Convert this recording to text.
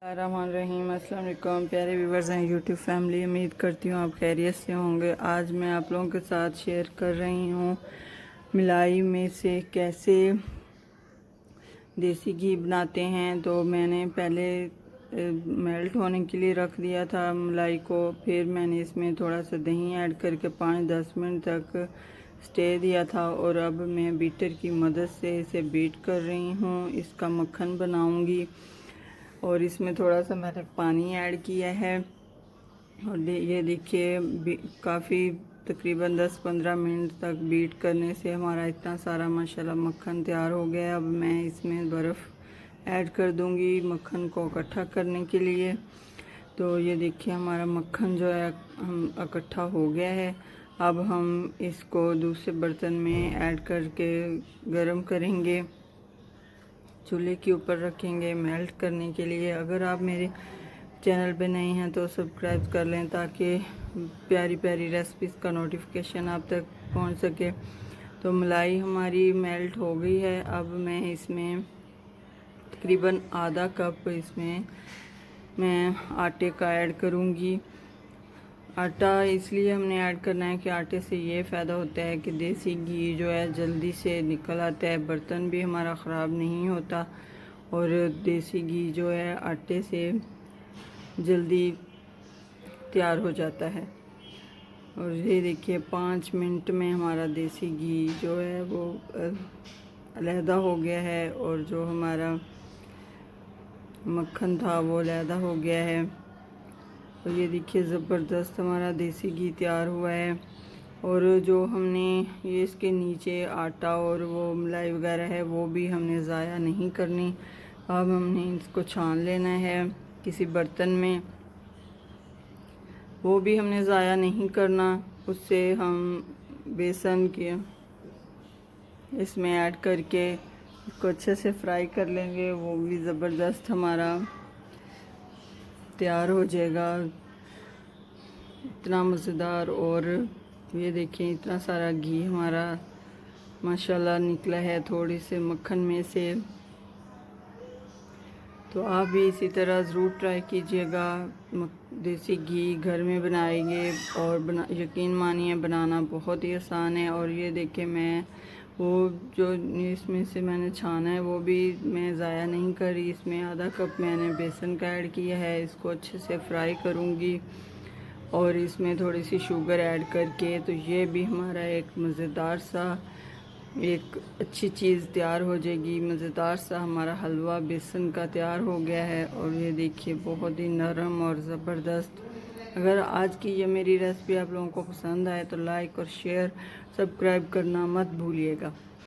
रहमान रहीम। अस्सलाम वालेकुम प्यारे व्यूवर्स हैं यूट्यूब फैमिली, उम्मीद करती हूँ आप खैरियत से होंगे। आज मैं आप लोगों के साथ शेयर कर रही हूँ मलाई में से कैसे देसी घी बनाते हैं। तो मैंने पहले मेल्ट होने के लिए रख दिया था मलाई को, फिर मैंने इसमें थोड़ा सा दही ऐड करके 5-10 मिनट तक स्टे दिया था और अब मैं बीटर की मदद से इसे बीट कर रही हूँ। इसका मक्खन बनाऊँगी और इसमें थोड़ा सा मैंने पानी ऐड किया है और ये देखिए काफ़ी तकरीबन 10-15 मिनट तक बीट करने से हमारा इतना सारा माशाल्लाह मक्खन तैयार हो गया। अब मैं इसमें बर्फ़ ऐड कर दूंगी मक्खन को इकट्ठा करने के लिए। तो ये देखिए हमारा मक्खन जो है हम इकट्ठा हो गया है। अब हम इसको दूसरे बर्तन में ऐड करके गरम करेंगे, चूल्हे के ऊपर रखेंगे मेल्ट करने के लिए। अगर आप मेरे चैनल पे नए हैं तो सब्सक्राइब कर लें ताकि प्यारी प्यारी रेसिपीज़ का नोटिफिकेशन आप तक पहुंच सके। तो मलाई हमारी मेल्ट हो गई है। अब मैं इसमें तकरीबन आधा कप इसमें मैं आटे का ऐड करूंगी। आटा इसलिए हमने ऐड करना है कि आटे से ये फ़ायदा होता है कि देसी घी जो है जल्दी से निकल आता है, बर्तन भी हमारा ख़राब नहीं होता और देसी घी जो है आटे से जल्दी तैयार हो जाता है। और ये देखिए 5 मिनट में हमारा देसी घी जो है वो अलहदा हो गया है और जो हमारा मक्खन था वो अलहदा हो गया है। तो ये देखिए ज़बरदस्त हमारा देसी घी तैयार हुआ है। और जो हमने ये इसके नीचे आटा और वो मलाई वगैरह है वो भी हमने ज़ाया नहीं करनी। अब हमने इसको छान लेना है किसी बर्तन में, वो भी हमने ज़ाया नहीं करना। उससे हम बेसन के इसमें ऐड करके इसको अच्छे से फ्राई कर लेंगे, वो भी ज़बरदस्त हमारा तैयार हो जाएगा, इतना मज़ेदार। और ये देखिए इतना सारा घी हमारा माशाल्लाह निकला है थोड़ी से मक्खन में से। तो आप भी इसी तरह ज़रूर ट्राई कीजिएगा। देसी घी घर में बनाएंगे और यकीन मानिए बनाना बहुत ही आसान है। और ये देखिए मैं वो जो इसमें से मैंने छाना है वो भी मैं ज़ाया नहीं करी। इसमें आधा कप मैंने बेसन का ऐड किया है, इसको अच्छे से फ्राई करूँगी और इसमें थोड़ी सी शुगर ऐड करके तो ये भी हमारा एक मज़ेदार सा एक अच्छी चीज़ तैयार हो जाएगी। मज़ेदार सा हमारा हलवा बेसन का तैयार हो गया है और ये देखिए बहुत ही नरम और ज़बरदस्त। अगर आज की ये मेरी रेसिपी आप लोगों को पसंद आए तो लाइक और शेयर सब्सक्राइब करना मत भूलिएगा।